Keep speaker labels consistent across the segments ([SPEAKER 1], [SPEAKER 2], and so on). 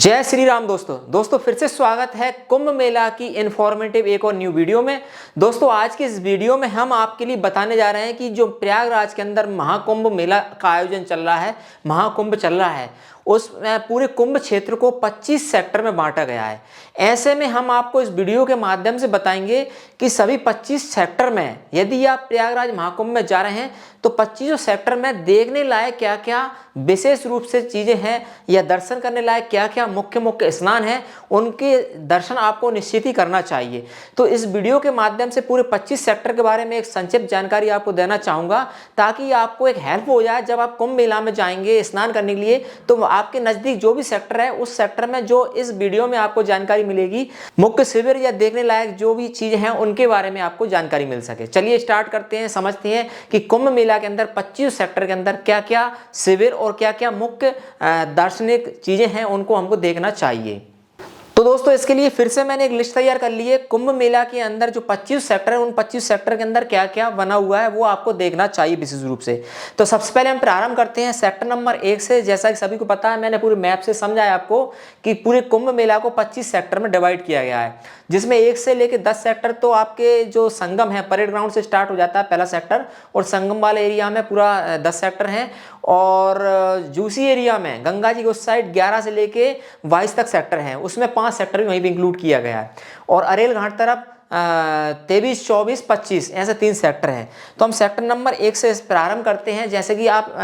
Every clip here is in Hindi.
[SPEAKER 1] जय श्री राम दोस्तों फिर से स्वागत है कुंभ मेला की इन्फॉर्मेटिव एक और न्यू वीडियो में। दोस्तों आज की इस वीडियो में हम आपके लिए बताने जा रहे हैं कि जो प्रयागराज के अंदर महाकुंभ मेला का आयोजन चल रहा है, महाकुंभ चल रहा है, उस पूरे कुंभ क्षेत्र को 25 सेक्टर में बांटा गया है। ऐसे में हम आपको इस वीडियो के माध्यम से बताएंगे कि सभी 25 सेक्टर में यदि आप प्रयागराज महाकुंभ में जा रहे हैं तो 25 सेक्टर में देखने लायक क्या क्या विशेष रूप से चीज़ें हैं या दर्शन करने लायक क्या क्या मुख्य स्नान हैं, उनके दर्शन आपको निश्चित ही करना चाहिए। तो इस वीडियो के माध्यम से पूरे 25 सेक्टर के बारे में एक संक्षिप्त जानकारी आपको देना चाहूँगा ताकि आपको एक हेल्प हो जाए। जब आप कुंभ मेला में जाएंगे स्नान करने के लिए तो आपके नज़दीक जो भी सेक्टर है उस सेक्टर में जो इस वीडियो में आपको जानकारी मिलेगी, मुख्य शिविर या देखने लायक जो भी चीज़ें हैं उनके बारे में आपको जानकारी मिल सके। चलिए स्टार्ट करते हैं, समझते हैं कि कुंभ मेला के अंदर 25 सेक्टर के अंदर क्या क्या शिविर और क्या क्या मुख्य दार्शनिक चीजें हैं उनको हमको देखना चाहिए। तो दोस्तों इसके लिए फिर से मैंने एक लिस्ट तैयार कर ली है। कुंभ मेला के अंदर जो 25 सेक्टर है उन 25 सेक्टर के अंदर क्या क्या बना हुआ है वो आपको देखना चाहिए विशेष रूप से। तो सबसे पहले हम प्रारंभ करते हैं सेक्टर नंबर 1 से। जैसा कि सभी को पता है, मैंने पूरे मैप से समझाया आपको कि पूरे कुंभ मेला को 25 सेक्टर में डिवाइड किया गया है, जिसमें 1 से लेकर 10 सेक्टर तो आपके जो संगम है परेड ग्राउंड से स्टार्ट हो जाता है पहला सेक्टर, और संगम वाले एरिया में पूरा 10 सेक्टर हैं, और जूसी एरिया में गंगा जी के उस साइड 11 से लेके 22 तक सेक्टर हैं, उसमें 5 सेक्टर भी वहीं पे इंक्लूड किया गया है, और अरेल घाट तरफ 23, 24, 25 ऐसे 3 सेक्टर हैं। तो हम सेक्टर नंबर 1 से प्रारंभ करते हैं। जैसे कि आप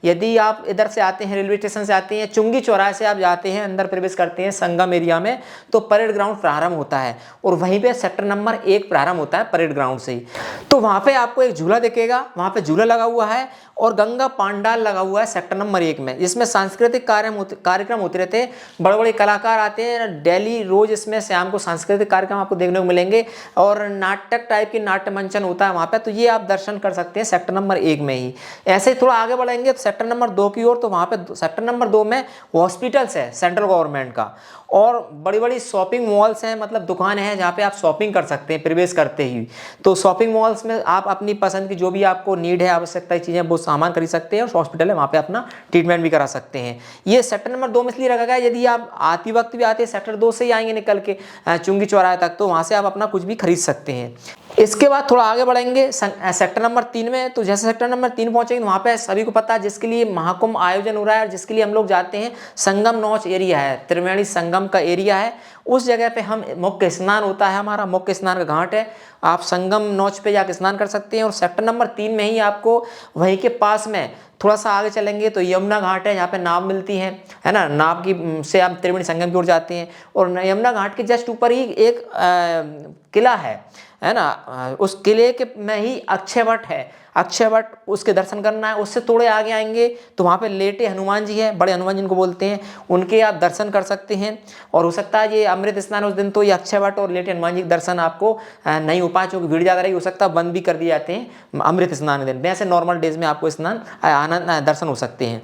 [SPEAKER 1] यदि आप इधर से आते हैं, रेलवे स्टेशन से आते हैं, चुंगी चौराहे से आप जाते हैं, अंदर प्रवेश करते हैं संगम एरिया में, तो परेड ग्राउंड प्रारंभ होता है और वहीं पे सेक्टर नंबर 1 प्रारंभ होता है परेड ग्राउंड से ही। तो वहाँ पे आपको एक झूला दिखेगा, वहाँ पे झूला लगा हुआ है और गंगा पांडाल लगा हुआ है सेक्टर नंबर 1 में। इसमें सांस्कृतिक कार्यक्रम होते रहते हैं, बड़े बड़े कलाकार आते हैं डेली, रोज इसमें शाम को सांस्कृतिक कार्यक्रम आपको देखने को मिलेंगे और नाटक टाइप की नाट्य मंचन होता है वहाँ पे। तो ये आप दर्शन कर सकते हैं सेक्टर नंबर 1 में ही। ऐसे ही थोड़ा आगे बढ़ेंगे तो सेक्टर नंबर 2 की ओर, तो वहाँ पे सेक्टर नंबर 2 में हॉस्पिटल्स है सेंट्रल गवर्नमेंट का, और बड़ी बड़ी शॉपिंग मॉल्स हैं, मतलब दुकानें हैं जहाँ पे आप शॉपिंग कर सकते हैं प्रवेश करते ही। तो शॉपिंग मॉल्स में आप अपनी पसंद की जो भी आपको नीड है, आवश्यकता की चीज़ें, वो सामान खरीद सकते हैं, और हॉस्पिटल है वहाँ पे अपना ट्रीटमेंट भी करा सकते हैं। ये सेक्टर नंबर 2 में इसलिए रखा गया, यदि आप आती वक्त भी आते हैं सेक्टर 2 से ही आएंगे निकल के चुंगी चौराहे तक, तो वहाँ से आप अपना कुछ भी खरीद सकते हैं। इसके बाद थोड़ा आगे बढ़ेंगे सेक्टर नंबर 3 में। तो जैसे सेक्टर नंबर 3 पहुंचेंगे तो वहाँ पे सभी को पता है जिसके लिए महाकुंभ आयोजन हो रहा है और जिसके लिए हम लोग जाते हैं, संगम नौच एरिया है, त्रिवेणी संगम का एरिया है। उस जगह पे हम मुख्य स्नान होता है, हमारा मुख्य स्नान का घाट है, आप संगम नौच पे जाकर स्नान कर सकते हैं। और सेक्टर नंबर 3 में ही आपको वहीं के पास में थोड़ा सा आगे चलेंगे तो यमुना घाट है, यहाँ पे नाव मिलती है ना, नाव की से आप त्रिवेणी संगम की ओर जाते हैं, और यमुना घाट के जस्ट ऊपर ही एक किला है ना, उस किले के में ही अक्षय वट है, अक्षय वट उसके दर्शन करना है। उससे थोड़े आगे आएंगे तो वहाँ पे लेटे हनुमान जी हैं, बड़े हनुमान जिनको बोलते हैं, उनके आप दर्शन कर सकते हैं। और हो सकता है ये अमृत स्नान उस दिन तो ये अक्षय वट और लेटे हनुमान जी के दर्शन आपको नहीं हो पाए, क्योंकि भीड़ ज़्यादा रही, हो सकता है बंद भी कर दिए जाते हैं अमृत स्नान के दिन। वैसे नॉर्मल डेज में आपको स्नान आनंद दर्शन हो सकते हैं।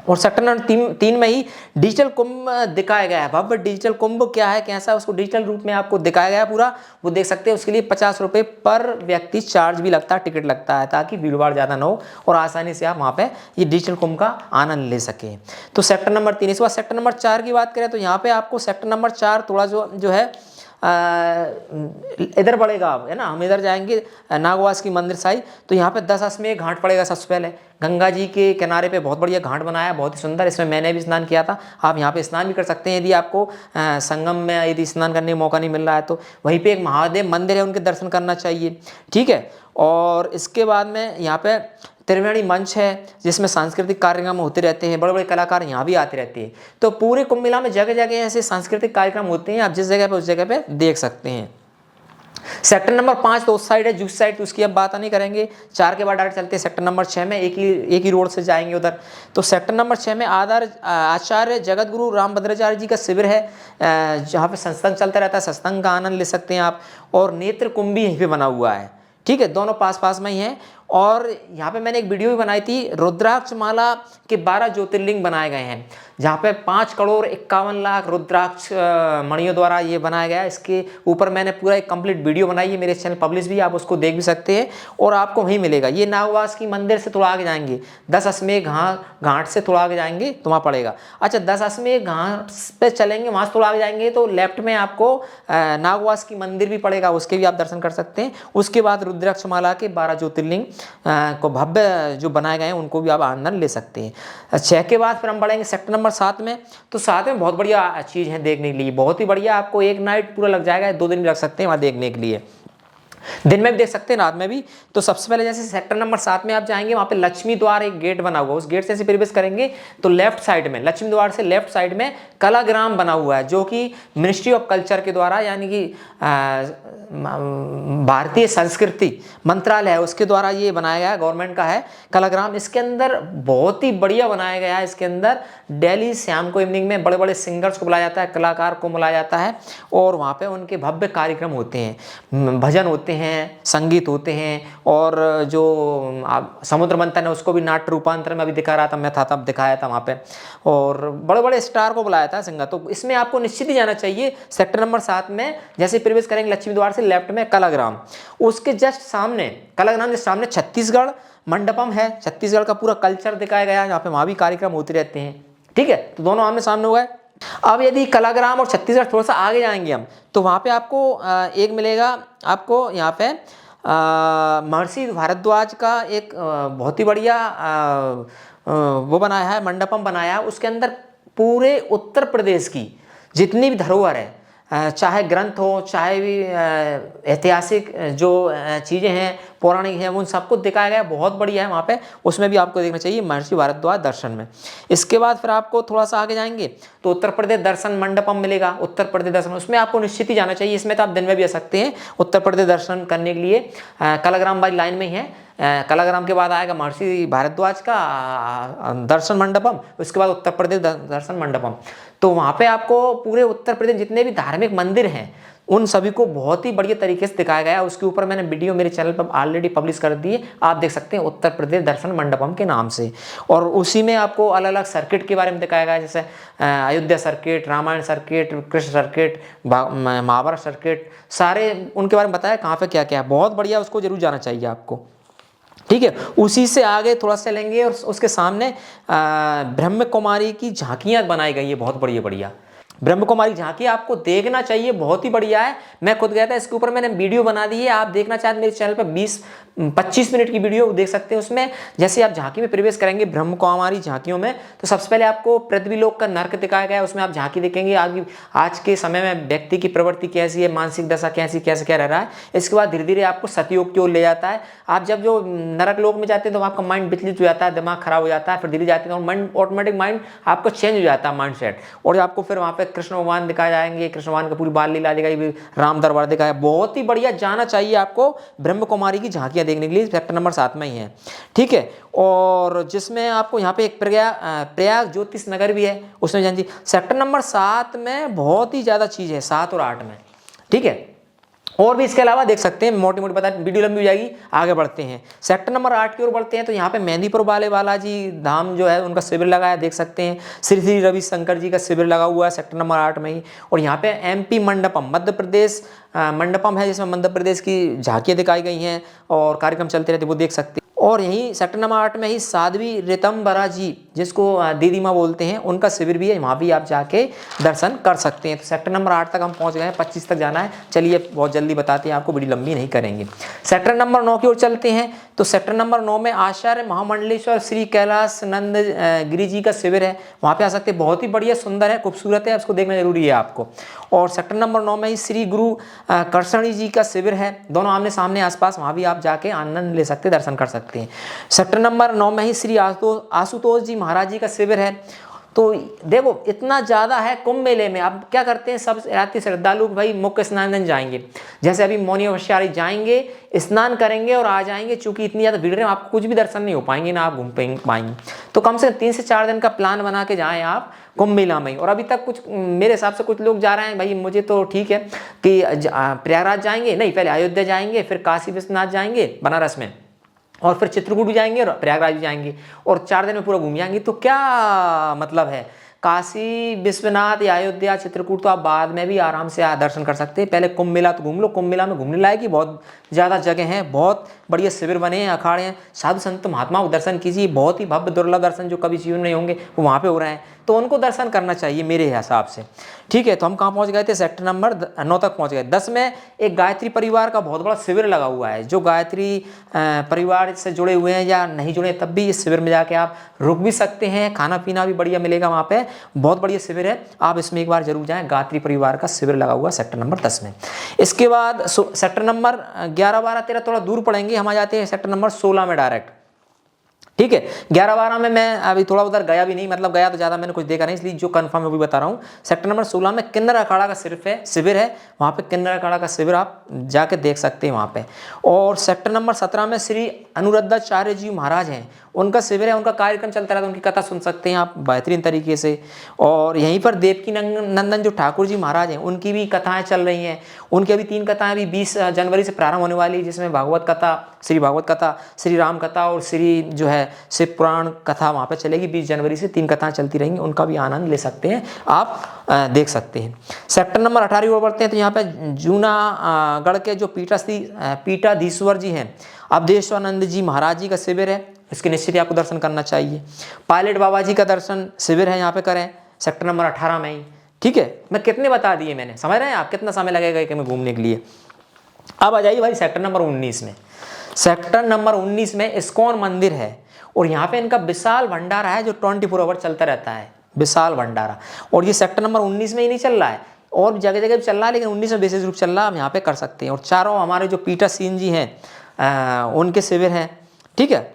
[SPEAKER 1] और सेक्टर नंबर 3 में ही डिजिटल कुंभ दिखाया गया है। भव्य डिजिटल कुंभ क्या है, कैसा, उसको डिजिटल रूप में आपको दिखाया गया है पूरा, वो देख सकते हैं। उसके लिए 50 रुपये पर व्यक्ति चार्ज भी लगता है, टिकट लगता है, ताकि भीड़ भाड़ ज़्यादा ना हो और आसानी से आप वहाँ पे ये डिजिटल कुंभ का आनंद ले सकें। तो सेक्टर नंबर 3। इसके बाद सेक्टर नंबर 4 की बात करें तो यहाँ पे आपको सेक्टर नंबर 4 थोड़ा जो है इधर पड़ेगा, है ना, हम इधर जाएंगे नागवास की मंदिर साइड, तो यहाँ पे 10 अश्वमेध घाट पड़ेगा। सबसे पहले गंगा जी के किनारे पे बहुत बढ़िया घाट बनाया है, बहुत ही सुंदर, इसमें मैंने भी स्नान किया था। आप यहाँ पे स्नान भी कर सकते हैं यदि आपको संगम में यदि स्नान करने का मौका नहीं मिल रहा है तो। वहीं पे एक महादेव मंदिर है, उनके दर्शन करना चाहिए, ठीक है। और इसके बाद में यहाँ पे त्रिवेणी मंच है जिसमें सांस्कृतिक कार्यक्रम होते रहते हैं, बड़े बड़े कलाकार यहाँ भी आते रहते हैं। तो पूरे कुंभ मेला में जगह जगह ऐसे सांस्कृतिक कार्यक्रम होते हैं, आप जिस जगह पे उस जगह पे देख सकते हैं। सेक्टर नंबर 5 तो उस साइड है, जूस साइड, तो उसकी अब बात नहीं करेंगे। 4 के बाद डायरेक्ट चलते हैं सेक्टर नंबर 6 में, एक ही रोड से जाएंगे उधर। तो सेक्टर नंबर 6 में आचार्य जगत गुरु रामभद्राचार्य जी का शिविर है, जहाँ पे सत्संग चलता रहता है, सत्संग का आनंद ले सकते हैं आप। और नेत्र कुंभ भी यहीं पे बना हुआ है, ठीक है, दोनों पास पास में ही हैं। और यहाँ पे मैंने एक वीडियो भी बनाई थी, रुद्राक्ष माला के 12 ज्योतिर्लिंग बनाए गए हैं, जहाँ पे 5,51,00,000 रुद्राक्ष मणियों द्वारा ये बनाया गया है। इसके ऊपर मैंने पूरा एक कंप्लीट वीडियो बनाई है, मेरे चैनल पब्लिश भी, आप उसको देख भी सकते हैं और आपको वहीं मिलेगा। ये नागवास की मंदिर से थोड़ा आगे जाएंगे, 10 अश्वमेध घाट से थोड़ा आगे जाएंगे तो वहाँ पड़ेगा। अच्छा, 10 अश्वमेध घाट पे चलेंगे, वहाँ से थोड़ा आगे जाएंगे तो लेफ्ट में आपको नागवास की मंदिर भी पड़ेगा, उसके भी आप दर्शन कर सकते हैं। उसके बाद रुद्राक्ष माला के 12 ज्योतिर्लिंग को भव्य जो बनाए गए हैं उनको भी आप आनंद ले सकते हैं। 6 के बाद फिर हम बढ़ेंगे सेक्टर नंबर 7 में। तो 7 में बहुत बढ़िया चीज़ है देखने के लिए, बहुत ही बढ़िया, आपको एक नाइट पूरा लग जाएगा, 2 दिन भी लग सकते हैं वहाँ देखने के लिए, दिन में भी देख सकते हैं, रात में भी। तो सबसे पहले जैसे सेक्टर नंबर 7 में आप जाएंगे, वहाँ पे लक्ष्मी द्वार एक गेट बना हुआ है, उस गेट से प्रवेश करेंगे तो लेफ्ट साइड में, लक्ष्मी द्वार से लेफ्ट साइड में कलाग्राम बना हुआ है, जो कि मिनिस्ट्री ऑफ कल्चर के द्वारा, यानी कि भारतीय संस्कृति मंत्रालय है उसके द्वारा ये बनाया गया है, गवर्नमेंट का है कलाग्राम। इसके अंदर बहुत ही बढ़िया बनाया गया है। इसके अंदर डेली शाम को इवनिंग में बड़े बड़े सिंगर्स को बुलाया जाता है, कलाकार को बुलाया जाता है और वहाँ पे उनके भव्य कार्यक्रम होते हैं, भजन होते हैं, संगीत होते हैं, और जो समुद्र मंथन है उसको भी नाट्य रूपांतर में अभी दिखा रहा था, मैं था तब दिखाया था वहाँ पे, और बड़े बड़े स्टार को बुलाया था सिंगर। तो इसमें आपको निश्चित ही जाना चाहिए। सेक्टर नंबर 7 में जैसे प्रवेश करेंगे लक्ष्मी द्वार से लेफ्ट में कलाग्राम, उसके जस्ट सामने, कलाग्राम के सामने छत्तीसगढ़ मंडपम है, छत्तीसगढ़ का पूरा कल्चर दिखाया गया है, यहाँ पे वहाँ भी कार्यक्रम होते रहते हैं। ठीक है, तो दोनों आमने सामने हुआ है। अब यदि कलाग्राम और छत्तीसगढ़ थोड़ा सा आगे जाएंगे हम, तो वहाँ पे आपको एक मिलेगा, आपको यहाँ पे महर्षि भारद्वाज का एक बहुत ही बढ़िया वो बनाया है, मंडपम बनाया है। उसके अंदर पूरे उत्तर प्रदेश की जितनी भी धरोहर है, चाहे ग्रंथ हो, चाहे भी ऐतिहासिक जो चीज़ें हैं, पौराणिक हैं, उन सबको दिखाया गया, बहुत बढ़िया है वहाँ पे। उसमें भी आपको देखना चाहिए महर्षि भारद्वाज दर्शन में। इसके बाद फिर आपको थोड़ा सा आगे जाएंगे तो उत्तर प्रदेश दर्शन मंडपम मिलेगा, उत्तर प्रदेश दर्शन, उसमें आपको निश्चित ही जाना चाहिए। इसमें तो आप दिन में भी आ सकते हैं उत्तर प्रदेश दर्शन करने के लिए, कलाग्राम वाली लाइन में ही है। कलाग्राम के बाद आएगा महर्षि भारद्वाज का दर्शन मंडपम, उसके बाद उत्तर प्रदेश दर्शन मंडपम। तो वहाँ पे आपको पूरे उत्तर प्रदेश जितने भी धार्मिक मंदिर हैं उन सभी को बहुत ही बढ़िया तरीके से दिखाया गया है। उसके ऊपर मैंने वीडियो मेरे चैनल पर ऑलरेडी पब्लिश कर दी है, आप देख सकते हैं उत्तर प्रदेश दर्शन मंडपम के नाम से। और उसी में आपको अलग अलग सर्किट के बारे में दिखाया गया है, जैसे Ayodhya circuit, Ramayana circuit, Krishna circuit, Mahabharata circuit, सारे उनके बारे में बताया कहाँ पे क्या क्या है, बहुत बढ़िया, उसको जरूर जाना चाहिए आपको। ठीक है, उसी से आगे थोड़ा सा लेंगे और उसके सामने ब्रह्म कुमारी की झांकियां बनाई गई है, बहुत बढ़िया बढ़िया ब्रह्म कुमारी झांकी आपको देखना चाहिए, बहुत ही बढ़िया है। मैं खुद गया था, इसके ऊपर मैंने वीडियो बना दी है, आप देखना चाहते मेरे चैनल पर 20-25 मिनट की वीडियो देख सकते हैं। उसमें जैसे आप झांकी में प्रवेश करेंगे ब्रह्म कुमारी झांकियों में, तो सबसे पहले आपको पृथ्वीलोक का नर्क दिखाया गया है, उसमें आप झांकी देखेंगे आज के समय में व्यक्ति की प्रवृत्ति कैसी है, मानसिक दशा कैसे क्या रह रहा है। इसके बाद धीरे धीरे आपको सतयुग की ओर ले जाता है। आप जब जो नरक लोक में जाते हैं तो आपका माइंड विचलित हो जाता है, दिमाग खराब हो जाता है, फिर धीरे जाते हैं तो माइंड ऑटोमेटिक माइंड आपका चेंज हो जाता है, माइंड सेट, और आपको फिर वहाँ पे कृष्ण भगवान दिखाए जाएंगे, कृष्ण भगवान का पूरी बाल लीला दिखाई, राम दरबार दिखाया, बहुत ही बढ़िया, जाना चाहिए आपको ब्रह्म कुमारी की झांकियां देखने के लिए। सेक्टर नंबर 7 में ही है। ठीक है, और जिसमें आपको यहाँ पे एक प्रयाग ज्योतिष नगर भी है, उसमें जान जी। सेक्टर नंबर 7 में बहुत ही ज्यादा चीज है, 7 और 8 में। ठीक है, और भी इसके अलावा देख सकते हैं, मोटी मोटी बता, वीडियो लंबी हो जाएगी, आगे बढ़ते हैं। सेक्टर नंबर 8 की ओर बढ़ते हैं तो यहाँ पे मेहंदीपुर वाले बालाजी धाम जो है उनका शिविर लगाया, देख सकते हैं। श्री श्री रविशंकर जी का शिविर लगा हुआ है सेक्टर नंबर 8 में ही। और यहाँ पे MP मंडपम, मध्य प्रदेश मंडपम है, जिसमें मध्य प्रदेश की झांकियाँ दिखाई गई हैं और कार्यक्रम चलते रहते, वो देख सकते हैं। और यहीं सेक्टर नंबर 8 में ही साध्वी ऋतंबरा जी, जिसको दीदी माँ बोलते हैं, उनका शिविर भी है, वहाँ भी आप जाके दर्शन कर सकते हैं। तो सेक्टर नंबर 8 तक हम पहुँच गए हैं, 25 तक जाना है। चलिए बहुत जल्दी बताते हैं आपको, बड़ी लंबी नहीं करेंगे। सेक्टर नंबर 9 की ओर चलते हैं। तो सेक्टर नंबर 9 में आचार्य महामंडलेश्वर श्री कैलाश नंद गिरी जी का शिविर है, वहाँ पे आ सकते हैं, बहुत ही बढ़िया, सुंदर है, खूबसूरत है, उसको देखना जरूरी है आपको। और सेक्टर नंबर 9 में ही श्री गुरु कर्षणी जी का शिविर है, दोनों आमने सामने आसपास, वहाँ भी आप जाके आनंद ले सकते हैं, दर्शन कर सकते हैं। सेक्टर नंबर 9 में ही श्री आशुतोष जी महाराज जी का शिविर है। तो देखो इतना ज़्यादा है कुंभ मेले में। आप क्या करते हैं, सब रात्रि श्रद्धालु भाई मुख्य स्नान जाएंगे, जैसे अभी मौनी अवश्यारी जाएंगे, स्नान करेंगे और आ जाएंगे। चूंकि इतनी ज़्यादा भीड़ है, आपको कुछ भी दर्शन नहीं हो पाएंगे, ना आप घूम पाएंगे। तो कम से कम 3 से 4 दिन का प्लान बना के जाएँ आप कुंभ मेला में। और अभी तक कुछ मेरे हिसाब से कुछ लोग जा रहे हैं, भाई मुझे तो ठीक है कि प्रयागराज जाएंगे, नहीं पहले अयोध्या जाएंगे, फिर काशी विश्वनाथ जाएंगे बनारस में, और फिर चित्रकूट भी जाएंगे और प्रयागराज भी जाएंगे और 4 दिन में पूरा घूम जाएंगे। तो क्या मतलब है, काशी विश्वनाथ या अयोध्या चित्रकूट तो आप बाद में भी आराम से दर्शन कर सकते हैं। पहले कुंभ मेला तो घूम लो, कुंभ मेला में घूमने लायक ही बहुत ज़्यादा जगह हैं, बहुत बढ़िया शिविर बने हैं, अखाड़े हैं, साधु संत महात्माओं को दर्शन कीजिए। बहुत ही भव्य दुर्लभ दर्शन जो कभी जीवन में होंगे वो वहाँ पे हो रहे हैं, तो उनको दर्शन करना चाहिए मेरे हिसाब से। ठीक है, तो हम कहाँ पहुँच गए थे, सेक्टर नंबर 9 तक पहुँच गए। 10 में एक गायत्री परिवार का बहुत बड़ा शिविर लगा हुआ है। जो गायत्री परिवार से जुड़े हुए हैं या नहीं जुड़े तब भी इस शिविर में जाके आप रुक भी सकते हैं, खाना पीना भी बढ़िया मिलेगा वहाँ पे, बहुत बढ़िया शिविर है, आप इसमें एक बार जरूर जाएं। गायत्री परिवार का शिविर लगा हुआ सेक्टर नंबर 10 में। इसके बाद सेक्टर नंबर 11, 12, 13 थोड़ा दूर पड़ेंगे, हम आ जाते हैं सेक्टर नंबर 16 में डायरेक्ट। ठीक है, 11, 12 में मैं अभी थोड़ा उधर गया भी नहीं, मतलब गया तो ज़्यादा मैंने कुछ देखा नहीं, इसलिए जो कंफर्म है भी बता रहा हूँ। सेक्टर नंबर 16 में किन्नर अखाड़ा का शिविर है, वहाँ पे किन्नर अखाड़ा का शिविर आप जाके देख सकते हैं वहाँ पे। और सेक्टर नंबर 17 में श्री अनुरुद्धाचार्य जी महाराज हैं, उनका शिविर है, उनका कार्यक्रम चलता रहता है, उनकी कथा सुन सकते हैं आप बेहतरीन तरीके से। और यहीं पर देवकी नंदन जो ठाकुर जी महाराज हैं, उनकी भी कथाएँ चल रही हैं। उनकी अभी 3 कथाएँ अभी 20 जनवरी से प्रारंभ होने वाली, जिसमें भागवत कथा, श्री राम कथा और श्री जो है शिव पुराण कथा वहाँ पे चलेगी। 20 जनवरी से 3 कथाएं चलती रहेंगी, उनका भी आनंद ले सकते हैं आप, देख सकते हैं। सेक्टर नंबर 18 की ओर बढ़ते हैं, तो यहाँ पे जूनागढ़ के जो पीठाधीश्वर जी हैं, अवधेशानंद जी महाराज जी का शिविर है, इसके निश्चित ही आपको दर्शन करना चाहिए। पायलट बाबा जी का दर्शन शिविर है, यहाँ पे करें सेक्टर नंबर 18 में ही। ठीक है, मैं कितने बता दिए मैंने, समझ रहे हैं आप कितना समय लगेगा कि मैं घूमने के लिए। अब आ जाइए भाई सेक्टर नंबर 19 में। सेक्टर नंबर 19 में इस्कॉन मंदिर है और यहाँ पे इनका विशाल भंडारा है जो 24 आवर चलता रहता है, विशाल भंडारा। और ये सेक्टर नंबर 19 में ही नहीं चल रहा है, और जगह जगह भी चल रहा है, लेकिन 19 में विशेष रूप चल रहा है, हम यहाँ पे कर सकते हैं। और चारों हमारे जो पीठासीन जी हैं उनके शिविर हैं। ठीक है,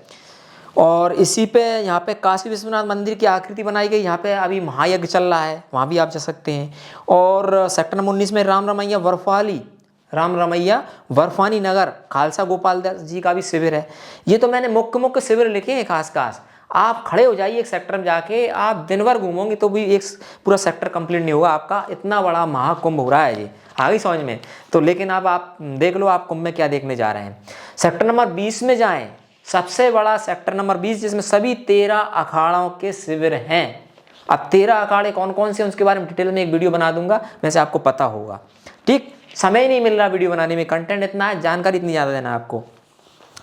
[SPEAKER 1] और इसी पे यहाँ पे काशी विश्वनाथ मंदिर की आकृति बनाई गई, यहाँ पे अभी महायज्ञ चल रहा है, वहाँ भी आप जा सकते हैं। और सेक्टर नंबर 19 में राम रमैया बर्फानी नगर खालसा गोपाल दास जी का भी शिविर है। ये तो मैंने मुख्य शिविर लिखे हैं खास। आप खड़े हो जाइए एक सेक्टर में जाके, आप दिन भर घूमोगे तो भी एक पूरा सेक्टर कंप्लीट नहीं होगा आपका, इतना बड़ा महाकुंभ हो रहा है ये, आ गई समझ में। तो लेकिन अब आप देख लो आप कुंभ में क्या देखने जा रहे हैं। सेक्टर नंबर 20 में जाएं, सबसे बड़ा सेक्टर नंबर 20, जिसमें सभी 13 अखाड़ों के शिविर हैं। अब 13 अखाड़े कौन कौन से हैं उसके बारे में डिटेल में एक वीडियो बना दूंगा, वैसे आपको पता होगा। ठीक, समय ही नहीं मिल रहा वीडियो बनाने में, कंटेंट इतना है, जानकारी इतनी ज़्यादा देना आपको।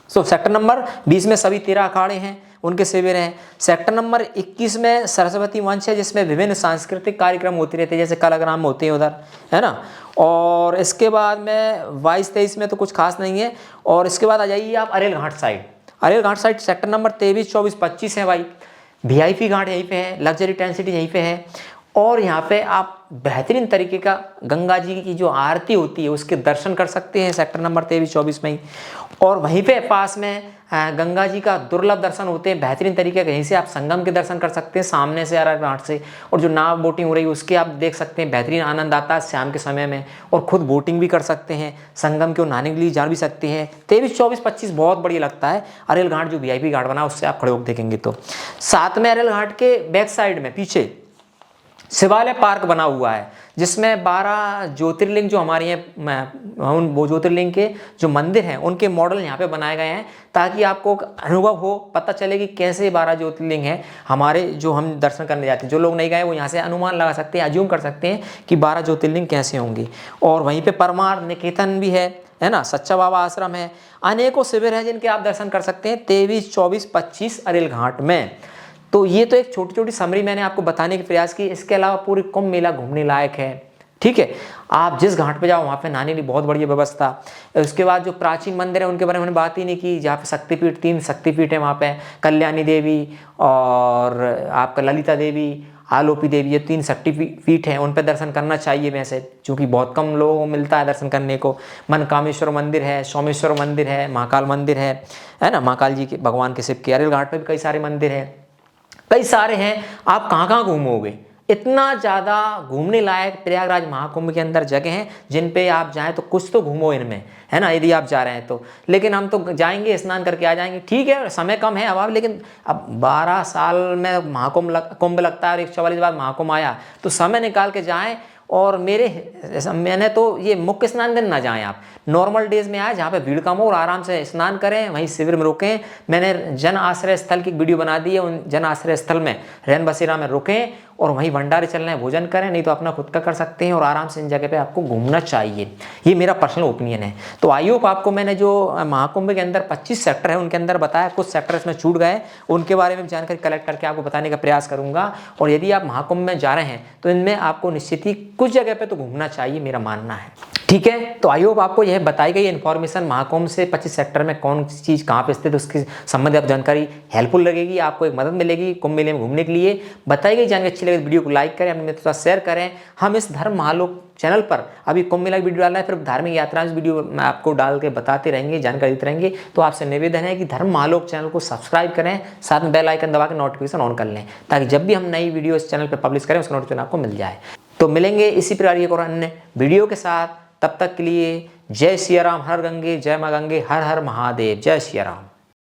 [SPEAKER 1] सेक्टर नंबर 20 में सभी 13 अखाड़े हैं, उनके शिविर हैं। सेक्टर नंबर 21 में सरस्वती मंच है, जिसमें विभिन्न सांस्कृतिक कार्यक्रम होते रहते हैं, जैसे कलाग्राम होते हैं उधर, है ना। और इसके बाद में 22-23 में तो कुछ खास नहीं है। और इसके बाद आ जाइए आप अरेल घाट साइड, सेक्टर नंबर 23, 24, 25 है भाई। VIP घाट यहीं पे है, लग्जरी टेंट सिटी यहीं पे है। और यहाँ पे आप बेहतरीन तरीके का गंगा जी की जो आरती होती है उसके दर्शन कर सकते हैं सेक्टर नंबर 23-24 में ही। और वहीं पे पास में गंगा जी का दुर्लभ दर्शन होते हैं बेहतरीन तरीके, कहीं से आप संगम के दर्शन कर सकते हैं सामने से अरग घाट से। और जो नाव बोटिंग हो रही है उसके आप देख सकते हैं, बेहतरीन आनंद आता है शाम के समय में। और खुद बोटिंग भी कर सकते हैं, संगम को नहाने के लिए जा भी सकते हैं। 23, 24, 25 बहुत बढ़िया लगता है। अरेल घाट जो VIP घाट बना उससे आप खड़े होकर देखेंगे तो। साथ में अरेल घाट के बैक साइड में पीछे शिवालय पार्क बना हुआ है, जिसमें 12 ज्योतिर्लिंग जो हमारे यहाँ, वो ज्योतिर्लिंग के जो मंदिर हैं उनके मॉडल यहाँ पे बनाए गए हैं, ताकि आपको अनुभव हो, पता चले कि कैसे 12 ज्योतिर्लिंग हैं हमारे जो हम दर्शन करने जाते हैं। जो लोग नहीं गए वो यहाँ से अनुमान लगा सकते हैं, अज्यूम कर सकते हैं कि 12 ज्योतिर्लिंग कैसे होंगी। और वहीं पर परमार निकेतन भी है ना, सच्चा बाबा आश्रम है, अनेकों शिविर हैं जिनके आप दर्शन कर सकते हैं 23, 24, 25 अरेल घाट में। तो ये तो एक छोटी छोटी समरी मैंने आपको बताने की प्रयास की। इसके अलावा पूरी कुंभ मेला घूमने लायक है। ठीक है, आप जिस घाट पे जाओ वहाँ पे नहाने की बहुत बढ़िया व्यवस्था। उसके बाद जो प्राचीन मंदिर है उनके बारे में बात ही नहीं की, जहाँ पे शक्तिपीठ 3 शक्तिपीठ है वहाँ पे, कल्याणी देवी और आपका ललिता देवी, आलोपी देवी, ये 3 शक्तिपीठ हैं, उन पर दर्शन करना चाहिए वैसे, क्योंकि बहुत कम लोगों को मिलता है दर्शन करने को। मनकामेश्वर मंदिर है, सोमेश्वर मंदिर है, महाकाल मंदिर है ना, महाकाल जी के भगवान के शिव के। अरेल घाट पर भी कई सारे मंदिर हैं, कई सारे हैं। आप कहाँ कहाँ घूमोगे, इतना ज़्यादा घूमने लायक प्रयागराज महाकुंभ के अंदर जगह हैं जिन पे आप जाएं तो कुछ तो घूमो इनमें, है ना, यदि आप जा रहे हैं तो। लेकिन हम तो जाएंगे, स्नान करके आ जाएंगे, ठीक है, समय कम है अब, लेकिन अब 12 साल में महाकुंभ कुंभ लगता है और 144 बाद महाकुंभ आया, तो समय निकाल के जाएं और मैंने तो ये मुख्य स्नान दिन ना जाएं आप, नॉर्मल डेज में आए जहाँ पे भीड़ कम हो और आराम से स्नान करें, वहीं शिविर में रुकें। मैंने जन आश्रय स्थल की वीडियो बना दी है, उन जन आश्रय स्थल में रैन बसेरा में रुकें और वहीं भंडारे चल रहे हैं भोजन करें, नहीं तो अपना खुद का कर सकते हैं और आराम से इन जगह पे आपको घूमना चाहिए। ये मेरा पर्सनल ओपिनियन है। तो आई होप आपको मैंने जो महाकुंभ के अंदर 25 सेक्टर है उनके अंदर बताया, कुछ सेक्टर इसमें छूट गए, उनके बारे में जानकारी कलेक्ट करके आपको बताने का प्रयास करूंगा। और यदि आप महाकुंभ में जा रहे हैं तो इनमें आपको निश्चित ही कुछ जगह पे तो घूमना चाहिए, मेरा मानना है। ठीक है, तो आई होप आपको यह बताई गई इन्फॉर्मेशन महाकुंभ से 25 सेक्टर में कौन सी चीज़ कहाँ पे स्थित उसकी संबंधित आप जानकारी हेल्पफुल लगेगी, आपको एक मदद मिलेगी कुंभ मेले में घूमने के लिए। बताई गई जानकारी अच्छी लगे तो वीडियो को लाइक करें, अपने मित्रों के साथ शेयर करें। हम इस धर्म महालोक चैनल पर अभी कुंभ मेला की वीडियो डाल रहे हैं, फिर धार्मिक यात्रा वीडियो मैं आपको डाल के बताते रहेंगे, जानकारी देते रहेंगे। तो आपसे निवेदन है कि धर्म महालोक चैनल को सब्सक्राइब करें, साथ में बेल आइकन दबा के नोटिफिकेशन ऑन कर लें, ताकि जब भी हम नई वीडियो इस चैनल पर पब्लिश करें उसका नोटिफिकेशन आपको मिल जाए। तो मिलेंगे इसी प्रकार एक और अन्य वीडियो के साथ, तब तक के लिए जय सिया राम, हर गंगे, जय मां गंगे, हर हर महादेव, जय सिया राम।